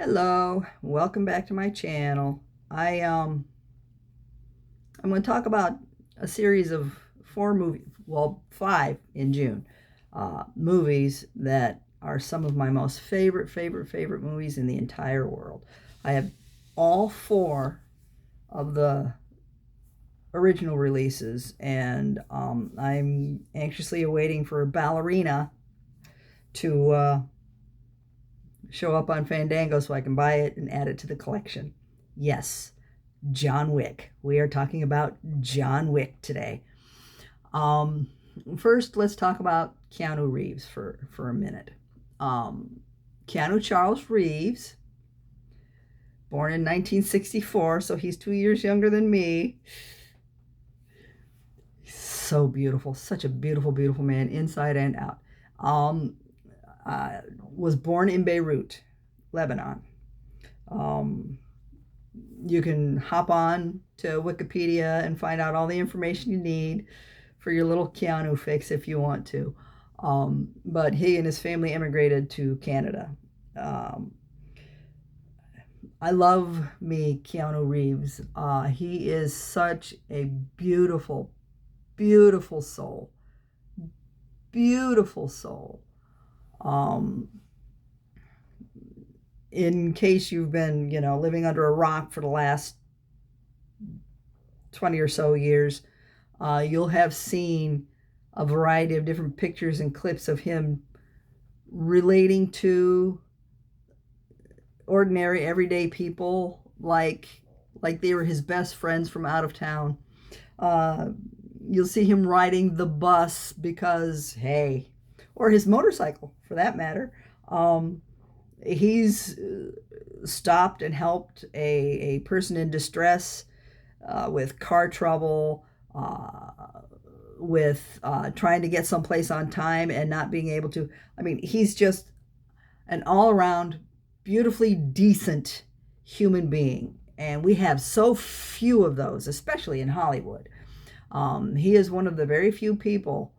Hello, welcome back to my channel. I'm going to talk about a series of four movies, well, five in June, movies that are some of my most favorite movies in the entire world. I have all four of the original releases, and I'm anxiously awaiting for Ballerina to show up on Fandango so I can buy it and add it to the collection. Yes, John Wick. We are talking about John Wick today. Um, First, let's talk about Keanu Reeves for a minute. Keanu Charles Reeves, born in 1964, so he's 2 years younger than me. So beautiful, such a beautiful man, inside and out. Um, was born in Beirut, Lebanon. Um, you can hop on to Wikipedia and find out all the information you need for your little Keanu fix if you want to. But he and his family immigrated to Canada. Um, I love me Keanu Reeves. He is such a beautiful soul. Beautiful soul. Um, in case you've been, living under a rock for the last 20 or so years, you'll have seen a variety of different pictures and clips of him relating to ordinary, everyday people like they were his best friends from out of town. Uh, you'll see him riding the bus because, hey, or his motorcycle for that matter. He's stopped and helped a person in distress with car trouble, with trying to get someplace on time and not being able to. I mean, he's just an all around beautifully decent human being. And we have so few of those, especially in Hollywood. He is one of the very few people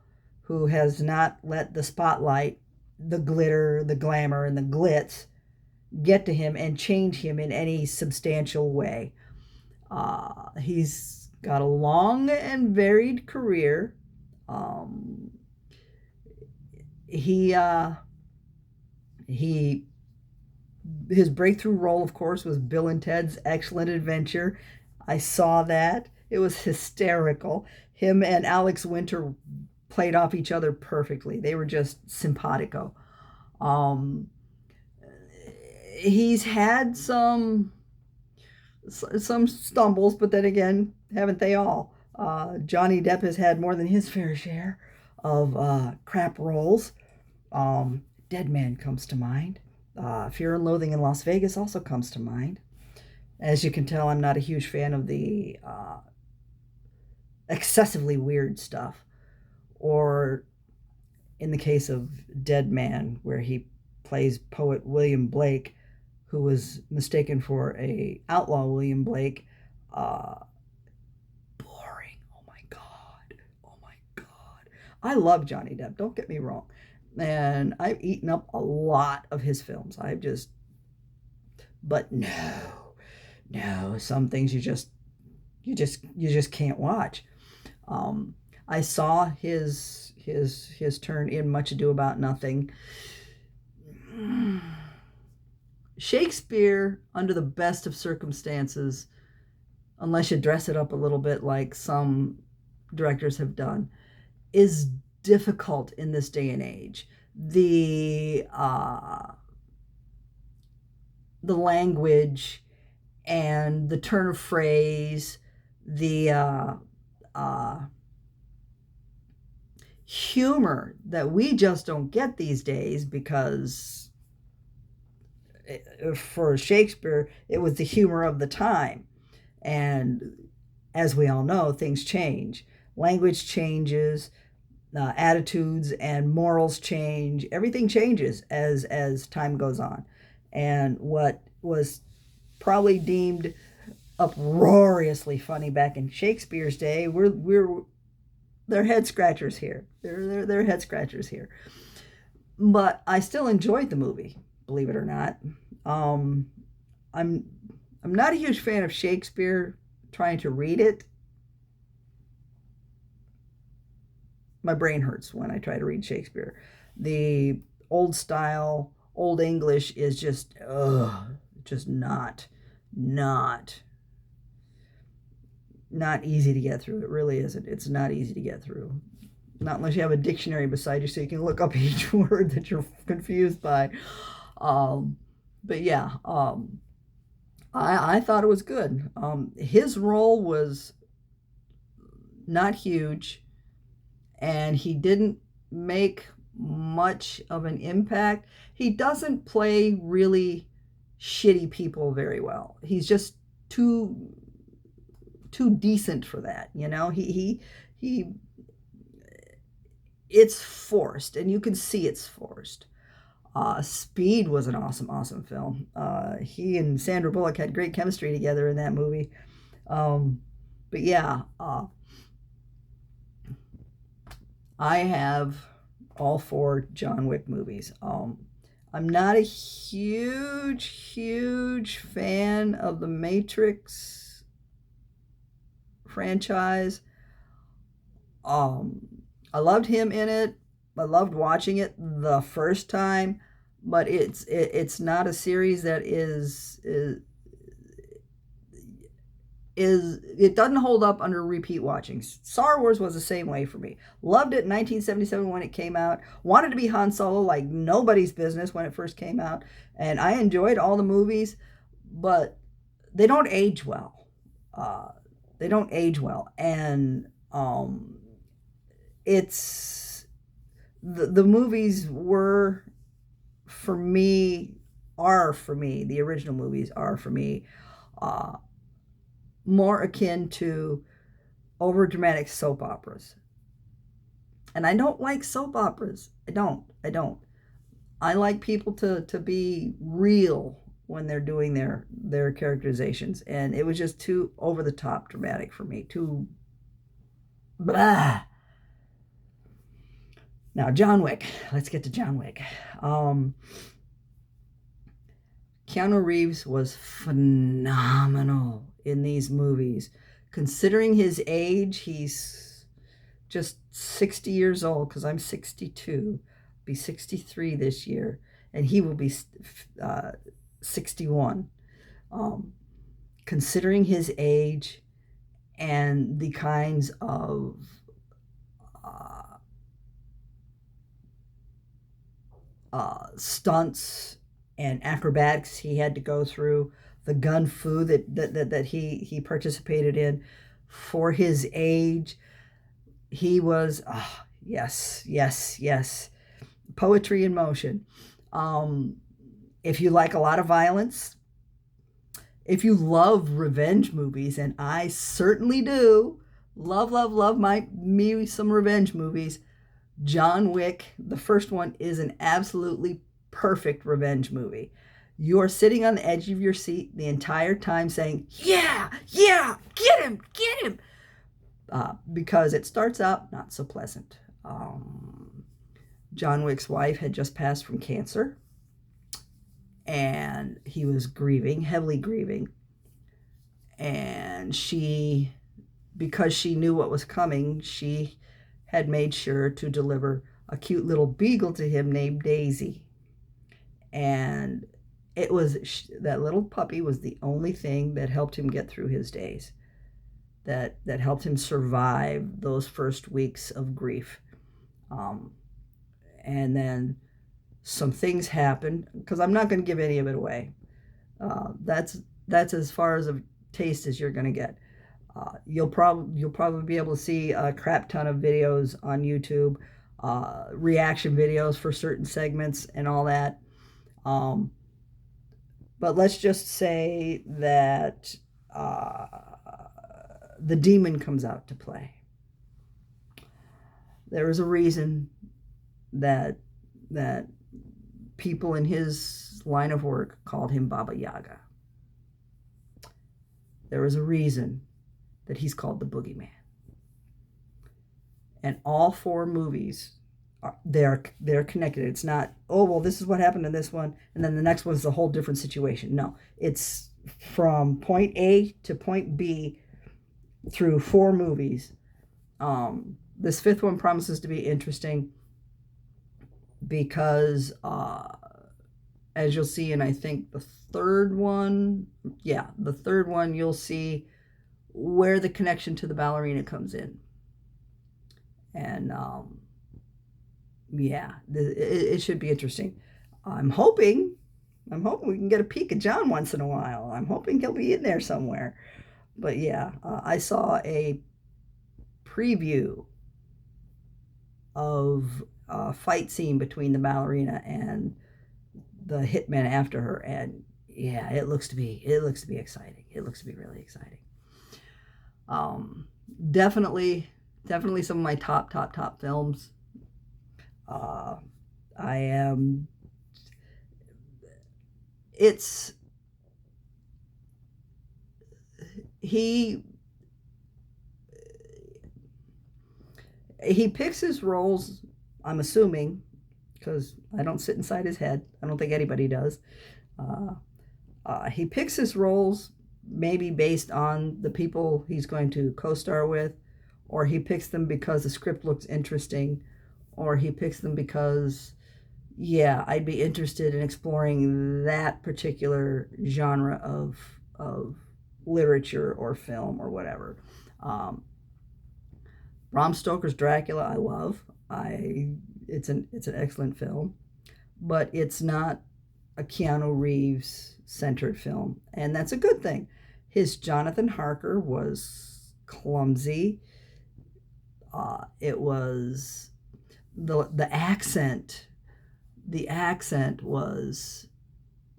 who has not let the spotlight, the glitter, the glamour, and the glitz get to him and change him in any substantial way. He's got a long and varied career. Um, he he his breakthrough role, of course, was Bill and Ted's Excellent Adventure. I saw that. It was hysterical. Him and Alex Winter played off each other perfectly. They were just simpatico. Um, he's had some stumbles, but then again, haven't they all? Johnny Depp has had more than his fair share of crap roles. Dead Man comes to mind. Fear and Loathing in Las Vegas also comes to mind. As you can tell, I'm not a huge fan of the excessively weird stuff. Or in the case of Dead Man, where he plays poet William Blake, who was mistaken for a outlaw William Blake. Boring. Oh my God. Oh my God. I love Johnny Depp. Don't get me wrong. And I've eaten up a lot of his films. But no, some things you just can't watch. I saw his turn in Much Ado About Nothing. Shakespeare, under the best of circumstances, unless you dress it up a little bit like some directors have done, is difficult in this day and age. The language and the turn of phrase, the humor that we just don't get these days because for Shakespeare, it was the humor of the time. And as we all know, things change. Language changes, attitudes and morals change. Everything changes as time goes on. And what was probably deemed uproariously funny back in Shakespeare's day, they're head scratchers here. They're head scratchers here. But I still enjoyed the movie, believe it or not. Um, I'm I'm not a huge fan of Shakespeare. Trying to read it, my brain hurts when I try to read Shakespeare. The old style, old English is just not not easy to get through. It really isn't. It's not easy to get through. Not unless you have a dictionary beside you so you can look up each word that you're confused by. Um, but yeah, I thought it was good. His role was not huge, and he didn't make much of an impact. He doesn't play really shitty people very well. He's just too decent for that, you know. He it's forced, and you can see it's forced. Speed was an awesome film. He and Sandra Bullock had great chemistry together in that movie. Um, but yeah, I have all four John Wick movies. I'm not a huge fan of the Matrix franchise. Um, I loved him in it. I loved watching it the first time, but it's not a series that is it doesn't hold up under repeat watching. Star Wars was the same way for me. Loved it in 1977 when it came out. Wanted to be Han Solo like nobody's business when it first came out, and I enjoyed all the movies, but they don't age well. Uh, they don't age well, and it's the movies were for me are for me the original movies are for me uh, more akin to over dramatic soap operas. And I don't like soap operas. I like people to be real when they're doing their characterizations. And it was just too over the top dramatic for me. Too blah. Now, John Wick. Let's get to John Wick. Keanu Reeves was phenomenal in these movies. Considering his age, he's just 60 years old because I'm 62, be 63 this year, and he will be 61. Considering his age and the kinds of stunts and acrobatics he had to go through, the gun fu that he participated in for his age, he was yes, poetry in motion. If you like a lot of violence, if you love revenge movies, and I certainly do, love me some revenge movies, John Wick, the first one, is an absolutely perfect revenge movie. You are sitting on the edge of your seat the entire time saying, yeah, get him. Because it starts out not so pleasant. John Wick's wife had just passed from cancer, and he was grieving, heavily grieving. And because she knew what was coming, she had made sure to deliver a cute little beagle to him named Daisy. And that little puppy was the only thing that helped him get through his days, that helped him survive those first weeks of grief. And then some things happened, because I'm not going to give any of it away. That's as far as a taste as you're going to get. You'll probably be able to see a crap ton of videos on YouTube, reaction videos for certain segments and all that. But let's just say that the demon comes out to play. There is a reason that people in his line of work called him Baba Yaga. There is a reason that he's called the Boogeyman. And all four movies they're connected. It's not, oh well, this is what happened in this one, and then the next one is a whole different situation. No, it's from point A to point B through 4 movies. This fifth one promises to be interesting because, as you'll see, and I think the third one, you'll see where the connection to the ballerina comes in, and it should be interesting. I'm hoping, we can get a peek at John once in a while. I'm hoping he'll be in there somewhere. But yeah, I saw a preview of a fight scene between the ballerina and the hitman after her, and yeah, it looks to be exciting. It looks to be really exciting. Definitely some of my top films. I am. It's he picks his roles, I'm assuming, because I don't sit inside his head. I don't think anybody does. He picks his roles maybe based on the people he's going to co-star with, or he picks them because the script looks interesting, or he picks them because, yeah, I'd be interested in exploring that particular genre of literature or film or whatever. Bram Stoker's Dracula, I love. It's an excellent film, but it's not a Keanu Reeves centered film, and that's a good thing. His Jonathan Harker was clumsy. It was the accent. The accent was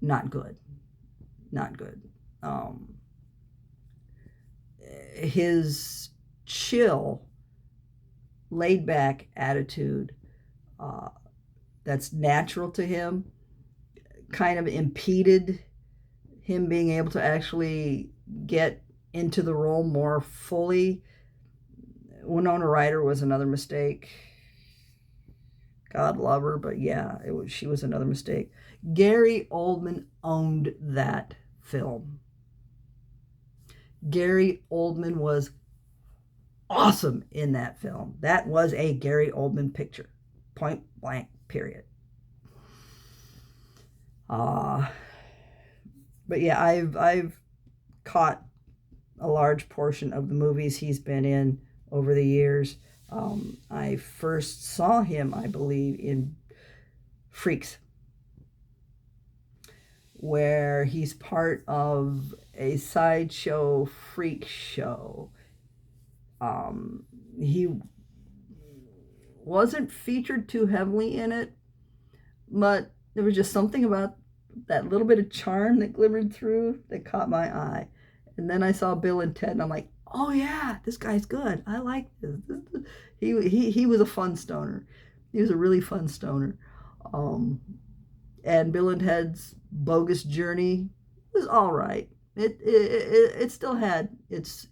not good. Not good. His chill, laid back attitude that's natural to him kind of impeded him being able to actually get into the role more fully. Winona Ryder was another mistake. God love her, but yeah, she was another mistake. Gary Oldman owned that film. Gary Oldman was awesome in that film. That was a Gary Oldman picture. Point blank, period. But yeah, I've caught a large portion of the movies he's been in over the years. I first saw him, I believe, in Freaks, where he's part of a sideshow freak show. He wasn't featured too heavily in it, but there was just something about that little bit of charm that glimmered through that caught my eye. And then I saw Bill and Ted, and I'm like, oh yeah, this guy's good. I like this. He was a fun stoner. He was a really fun stoner. And Bill and Ted's Bogus Journey was all right. It still had its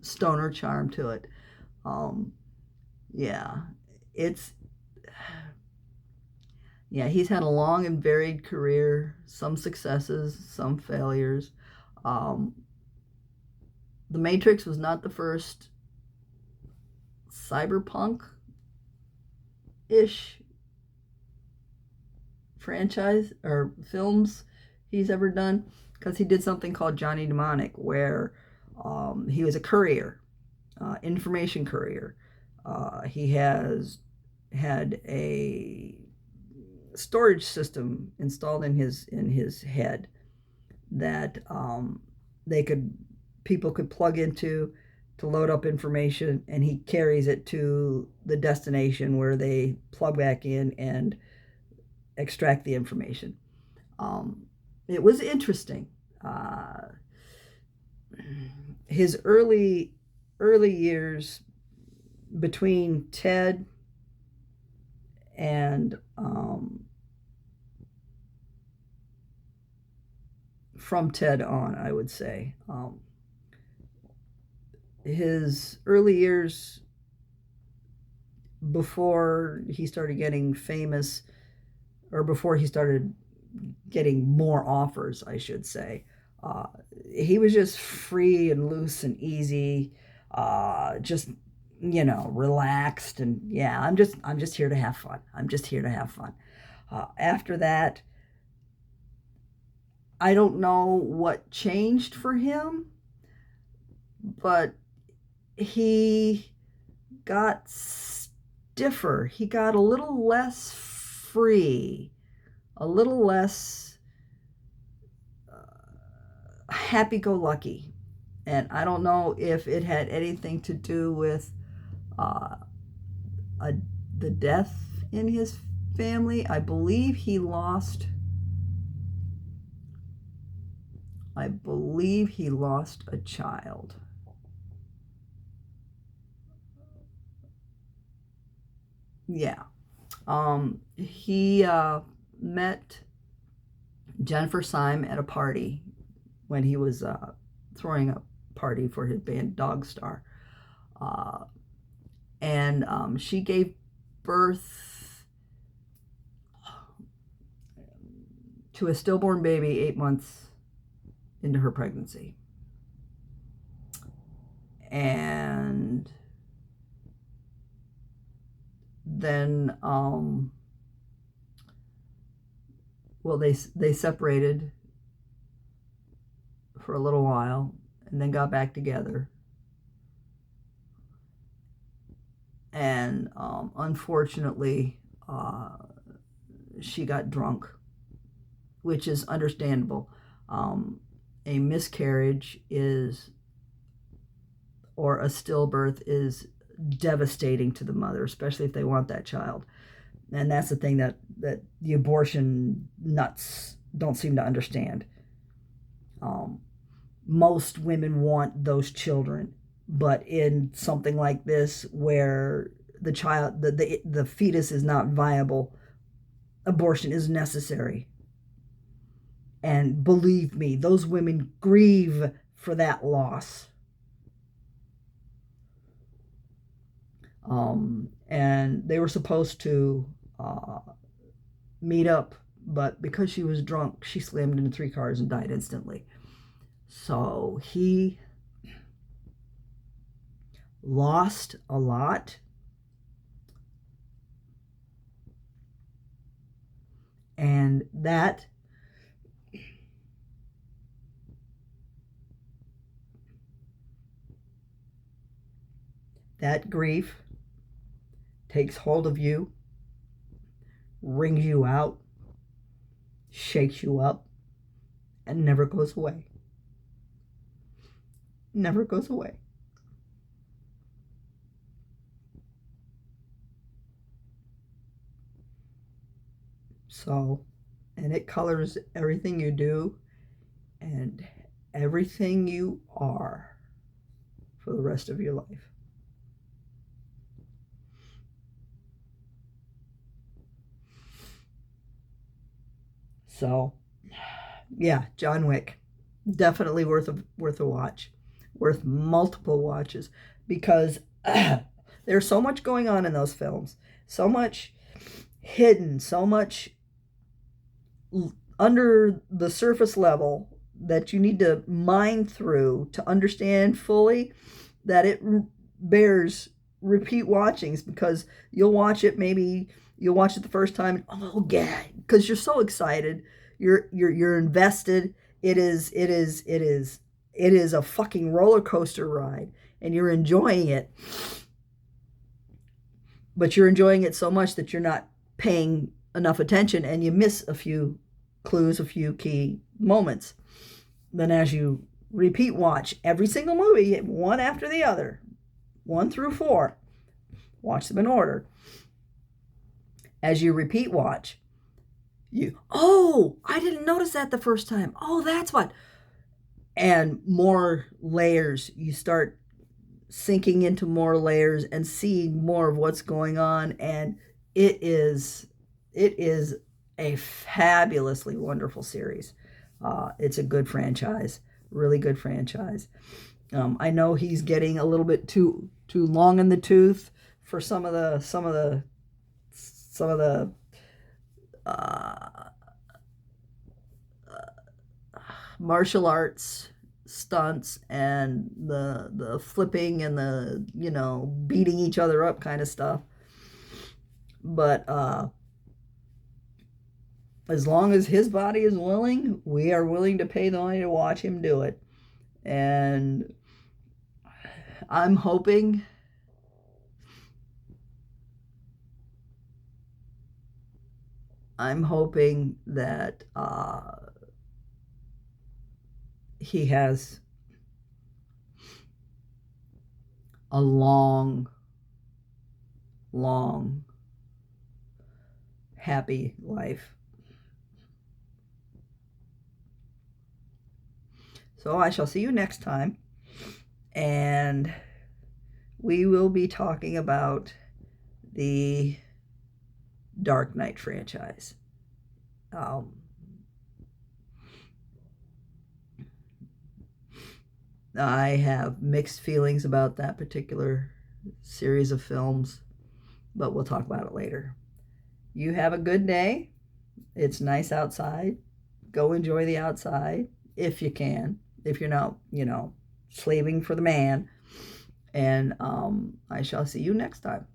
stoner charm to it. Yeah, he's had a long and varied career, some successes, some failures. The Matrix was not the first cyberpunk-ish franchise or films he's ever done, because he did something called Johnny Mnemonic, where he was a courier, information courier. He has had a storage system installed in his head that people could plug into to load up information, and he carries it to the destination where they plug back in and extract the information. It was interesting. His early years between Ted and from Ted on, I would say, his early years before he started getting famous, or before he started getting more offers, I should say. Uh, he was just free and loose and easy, just relaxed, and yeah, I'm just here to have fun. I'm just here to have fun. After that, I don't know what changed for him, but he got stiffer. He got a little less free, a little less happy-go-lucky. And I don't know if it had anything to do with uh, a, the death in his family. I believe he lost a child. Yeah. He met Jennifer Syme at a party when he was throwing a party for his band Dog Star. Uh, and she gave birth to a stillborn baby 8 months into her pregnancy. And then, they separated for a little while and then got back together. And unfortunately, she got drunk, which is understandable. A miscarriage or a stillbirth is devastating to the mother, especially if they want that child. And that's the thing that the abortion nuts don't seem to understand. Most women want those children, but in something like this, where the fetus is not viable, abortion is necessary. And believe me, those women grieve for that loss. And they were supposed to meet up, but because she was drunk, she slammed into 3 cars and died instantly. So he lost a lot. And that grief takes hold of you, wrings you out, shakes you up, and never goes away. Never goes away. So, and it colors everything you do and everything you are for the rest of your life. So, yeah, John Wick, definitely worth a watch, worth multiple watches, because there's so much going on in those films, so much hidden, so much under the surface level that you need to mine through to understand fully, that it bears repeat watchings, because you'll watch it the first time, and, oh yeah, because you're so excited, you're invested. It is a fucking roller coaster ride, and you're enjoying it, but you're enjoying it so much that you're not paying enough attention, and you miss a few clues, a few key moments. Then as you repeat watch every single movie, one after the other, 1 through 4, watch them in order. As you repeat watch, I didn't notice that the first time. Oh, that's what. And more layers. You start sinking into more layers and seeing more of what's going on. And it is a fabulously wonderful series. It's a good franchise, really good franchise. I know he's getting a little bit too long in the tooth for some of the uh, martial arts stunts and the flipping and the beating each other up kind of stuff. But as long as his body is willing, we are willing to pay the money to watch him do it. And I'm hoping that he has a long, long, happy life. So I shall see you next time, and we will be talking about the Dark Knight franchise. I have mixed feelings about that particular series of films, but we'll talk about it later. You have a good day. It's nice outside. Go enjoy the outside if you can, if you're not, slaving for the man. And I shall see you next time.